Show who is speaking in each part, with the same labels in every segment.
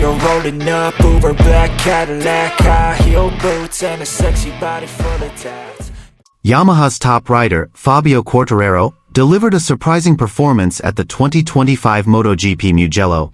Speaker 1: You're rolling up, Uber black Cadillac, high heel boots, and a sexy body full of tats.
Speaker 2: Yamaha's top rider, Fabio Quartararo, delivered a surprising performance at the 2025 MotoGP Mugello.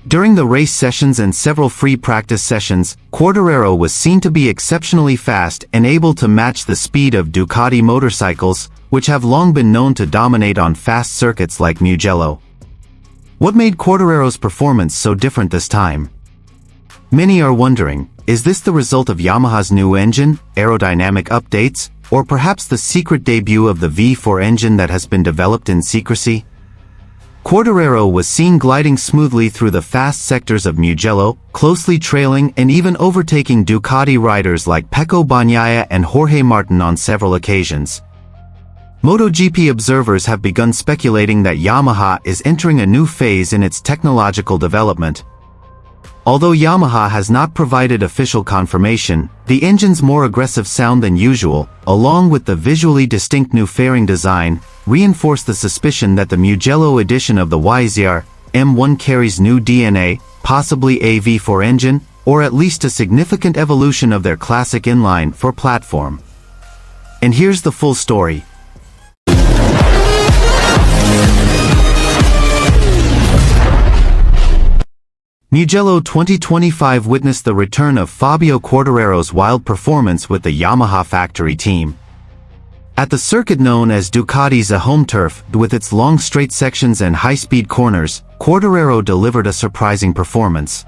Speaker 2: During the race sessions and several free practice sessions, Quartararo was seen to be exceptionally fast and able to match the speed of Ducati motorcycles, which have long been known to dominate on fast circuits like Mugello. What made Quartararo's performance so different this time? Many are wondering, is this the result of Yamaha's new engine, aerodynamic updates, or perhaps the secret debut of the V4 engine that has been developed in secrecy? Quartararo was seen gliding smoothly through the fast sectors of Mugello, closely trailing and even overtaking Ducati riders like Pecco Bagnaia and Jorge Martin on several occasions. MotoGP observers have begun speculating that Yamaha is entering a new phase in its technological development. Although Yamaha has not provided official confirmation, the engine's more aggressive sound than usual, along with the visually distinct new fairing design, reinforce the suspicion that the Mugello edition of the YZR M1 carries new DNA, possibly a V4 engine, or at least a significant evolution of their classic inline-4 platform. And here's the full story. Mugello 2025 witnessed the return of Fabio Quartararo's wild performance with the Yamaha factory team. At the circuit known as Ducati's home turf, with its long straight sections and high-speed corners, Quartararo delivered a surprising performance.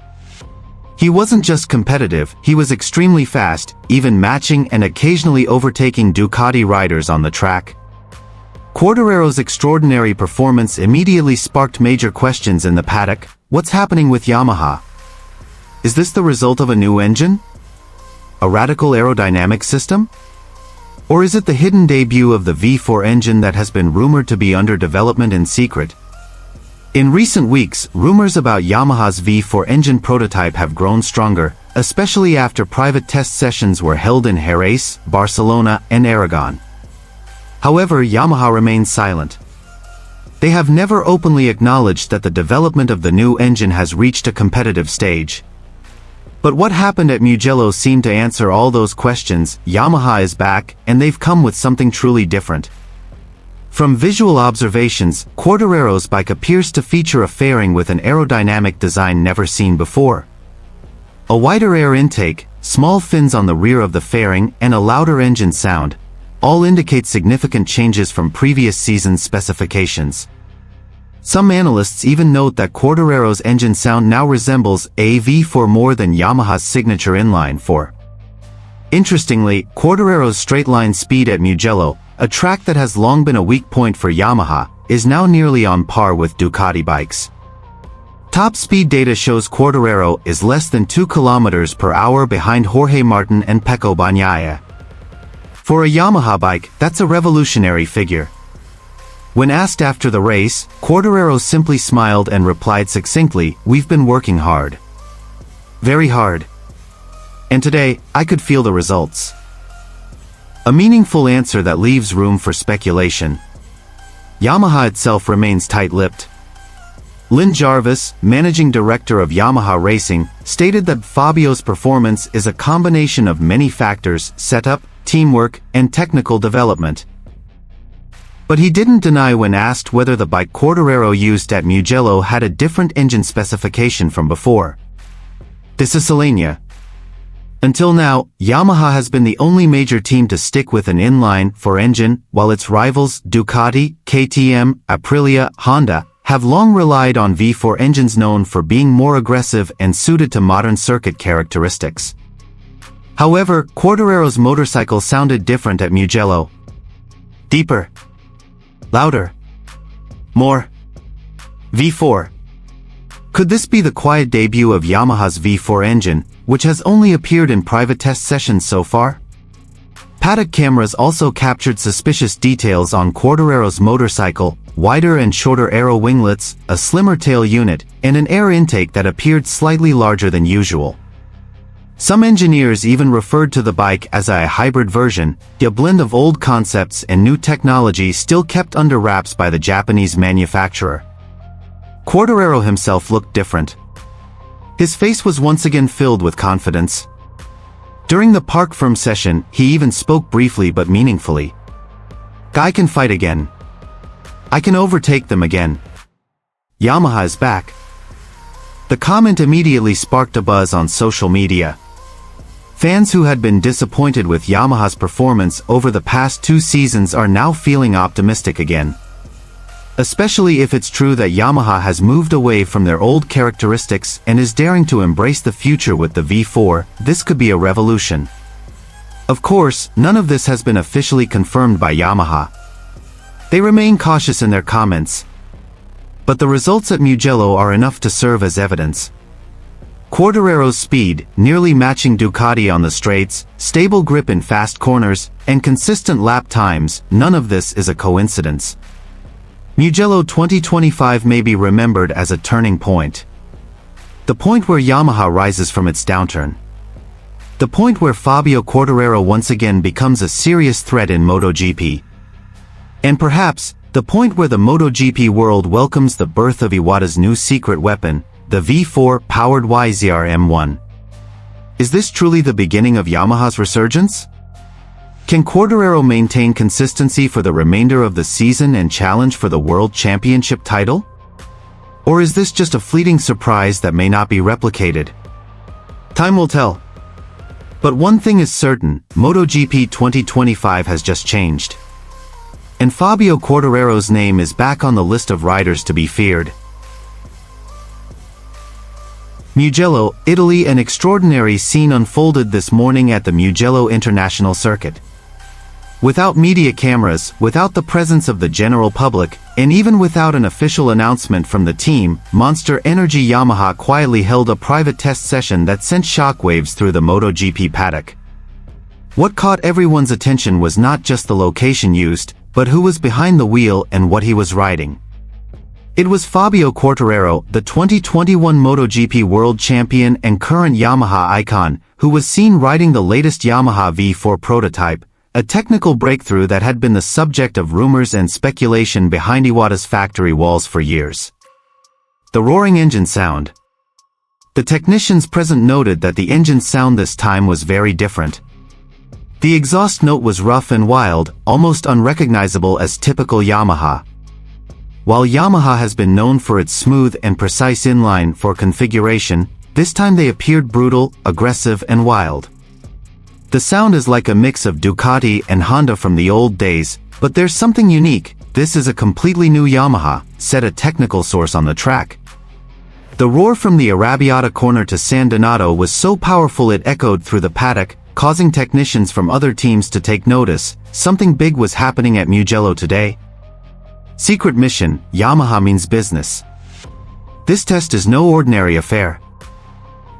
Speaker 2: He wasn't just competitive, he was extremely fast, even matching and occasionally overtaking Ducati riders on the track. Quartararo's extraordinary performance immediately sparked major questions in the paddock. What's happening with Yamaha? Is this the result of a new engine? A radical aerodynamic system? Or is it the hidden debut of the V4 engine that has been rumored to be under development in secret? In recent weeks, rumors about Yamaha's V4 engine prototype have grown stronger, especially after private test sessions were held in Jerez, Barcelona, and Aragon. However, Yamaha remains silent. They have never openly acknowledged that the development of the new engine has reached a competitive stage. But what happened at Mugello seemed to answer all those questions. Yamaha is back, and they've come with something truly different. From visual observations, Quartararo's bike appears to feature a fairing with an aerodynamic design never seen before. A wider air intake, small fins on the rear of the fairing, and a louder engine sound all indicate significant changes from previous season specifications. Some analysts even note that Quartararo's engine sound now resembles a V4 more than Yamaha's signature inline-4. Interestingly, Quartararo's straight-line speed at Mugello, a track that has long been a weak point for Yamaha, is now nearly on par with Ducati bikes. Top speed data shows Quartararo is less than 2 km per hour behind Jorge Martin and Pecco Bagnaia. For a Yamaha bike, that's a revolutionary figure. When asked after the race, Quartararo simply smiled and replied succinctly, "We've been working hard. Very hard. And today, I could feel the results." A meaningful answer that leaves room for speculation. Yamaha itself remains tight-lipped. Lynn Jarvis, managing director of Yamaha Racing, stated that Fabio's performance is a combination of many factors: setup, teamwork, and technical development. But he didn't deny when asked whether the bike Quartararo used at Mugello had a different engine specification from before. This is Selenia. Until now, Yamaha has been the only major team to stick with an inline-4 engine, while its rivals Ducati, KTM, Aprilia, Honda have long relied on V4 engines known for being more aggressive and suited to modern circuit characteristics. However, Quartararo's motorcycle sounded different at Mugello. Deeper. Louder. More. V4. Could this be the quiet debut of Yamaha's V4 engine, which has only appeared in private test sessions so far? Paddock cameras also captured suspicious details on Quartararo's motorcycle: wider and shorter aero winglets, a slimmer tail unit, and an air intake that appeared slightly larger than usual. Some engineers even referred to the bike as a hybrid version, a blend of old concepts and new technology still kept under wraps by the Japanese manufacturer. Quartararo himself looked different. His face was once again filled with confidence. During the park firm session, he even spoke briefly but meaningfully. "I can fight again. I can overtake them again. Yamaha is back." The comment immediately sparked a buzz on social media. Fans who had been disappointed with Yamaha's performance over the past 2 seasons are now feeling optimistic again. Especially if it's true that Yamaha has moved away from their old characteristics and is daring to embrace the future with the V4, this could be a revolution. Of course, none of this has been officially confirmed by Yamaha. They remain cautious in their comments. But the results at Mugello are enough to serve as evidence. Quartararo's speed, nearly matching Ducati on the straights, stable grip in fast corners, and consistent lap times, none of this is a coincidence. Mugello 2025 may be remembered as a turning point. The point where Yamaha rises from its downturn. The point where Fabio Quartararo once again becomes a serious threat in MotoGP. And perhaps, the point where the MotoGP world welcomes the birth of Iwata's new secret weapon, the V4-powered YZR M1. Is this truly the beginning of Yamaha's resurgence? Can Quartararo maintain consistency for the remainder of the season and challenge for the World Championship title? Or is this just a fleeting surprise that may not be replicated? Time will tell. But one thing is certain, MotoGP 2025 has just changed. And Fabio Quartararo's name is back on the list of riders to be feared. Mugello, Italy. An extraordinary scene unfolded this morning at the Mugello International Circuit. Without media cameras, without the presence of the general public, and even without an official announcement from the team, Monster Energy Yamaha quietly held a private test session that sent shockwaves through the MotoGP paddock. What caught everyone's attention was not just the location used, but who was behind the wheel and what he was riding. It was Fabio Quartararo, the 2021 MotoGP World Champion and current Yamaha icon, who was seen riding the latest Yamaha V4 prototype, a technical breakthrough that had been the subject of rumors and speculation behind Iwata's factory walls for years. The roaring engine sound. The technicians present noted that the engine's sound this time was very different. The exhaust note was rough and wild, almost unrecognizable as typical Yamaha. While Yamaha has been known for its smooth and precise inline for configuration, this time they appeared brutal, aggressive and wild. The sound is like a mix of Ducati and Honda from the old days, but there's something unique. This is a completely new Yamaha, said a technical source on the track. The roar from the Arrabbiata corner to San Donato was so powerful it echoed through the paddock, causing technicians from other teams to take notice. Something big was happening at Mugello today. Secret mission, Yamaha means business. This test is no ordinary affair.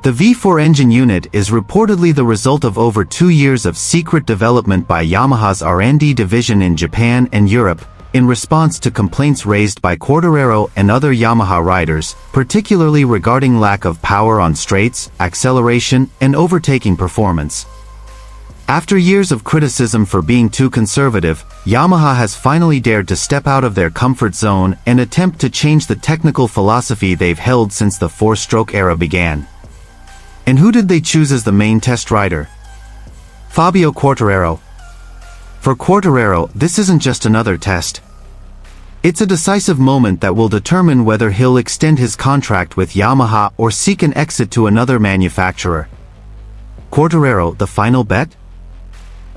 Speaker 2: The V4 engine unit is reportedly the result of over 2 years of secret development by Yamaha's R&D division in Japan and Europe, in response to complaints raised by Quartararo and other Yamaha riders, particularly regarding lack of power on straights, acceleration, and overtaking performance. After years of criticism for being too conservative, Yamaha has finally dared to step out of their comfort zone and attempt to change the technical philosophy they've held since the 4-stroke era began. And who did they choose as the main test rider? Fabio Quartararo. For Quartararo, this isn't just another test. It's a decisive moment that will determine whether he'll extend his contract with Yamaha or seek an exit to another manufacturer. Quartararo, the final bet?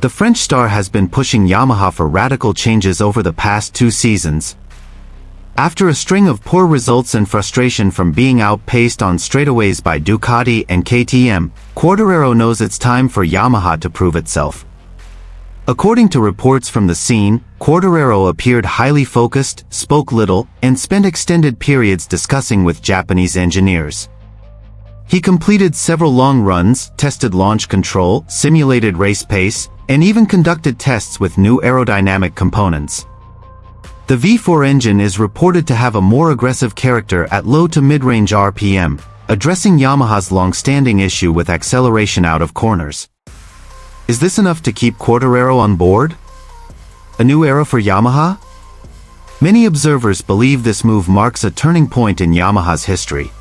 Speaker 2: The French star has been pushing Yamaha for radical changes over the past 2 seasons. After a string of poor results and frustration from being outpaced on straightaways by Ducati and KTM, Quartararo knows it's time for Yamaha to prove itself. According to reports from the scene, Quartararo appeared highly focused, spoke little, and spent extended periods discussing with Japanese engineers. He completed several long runs, tested launch control, simulated race pace, and even conducted tests with new aerodynamic components. The V4 engine is reported to have a more aggressive character at low to mid-range RPM, addressing Yamaha's long-standing issue with acceleration out of corners. Is this enough to keep Quartararo on board? A new era for Yamaha? Many observers believe this move marks a turning point in Yamaha's history.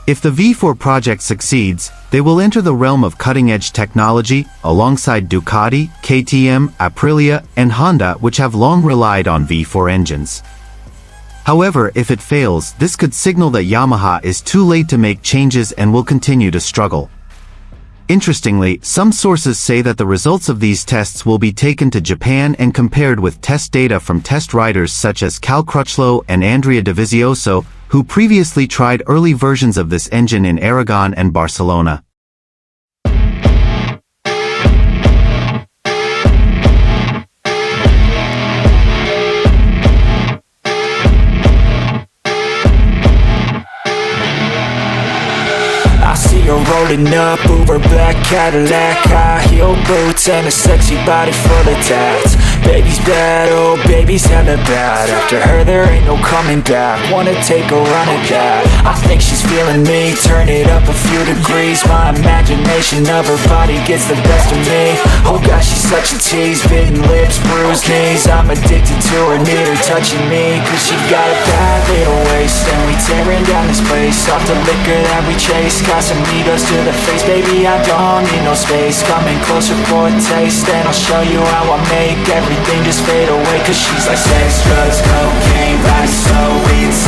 Speaker 2: If the V4 project succeeds, they will enter the realm of cutting-edge technology, alongside Ducati, KTM, Aprilia, and Honda, which have long relied on V4 engines. However, if it fails, this could signal that Yamaha is too late to make changes and will continue to struggle. Interestingly, some sources say that the results of these tests will be taken to Japan and compared with test data from test riders such as Cal Crutchlow and Andrea Dovizioso, who previously tried early versions of this engine in Aragon and Barcelona.
Speaker 1: I see her rolling up, Uber black Cadillac, high heel boots and a sexy body full of tats. Baby's bad, oh baby's hella bad. After her there ain't no coming back. Wanna take a run at that. I think she's feeling me, turn it up a few degrees. My imagination of her body gets the best of me. Oh gosh, she's such a tease, bitten lips, bruised knees. I'm addicted to her, need her touching me, cause she got a bad little waist. And we tearing down this place, off the liquor that we chase. Casamigos to the face, baby I don't need no space. Coming closer for a taste, and I'll show you how I make everything just fade away. Cause she's like sex, drugs, cocaine, body so insane.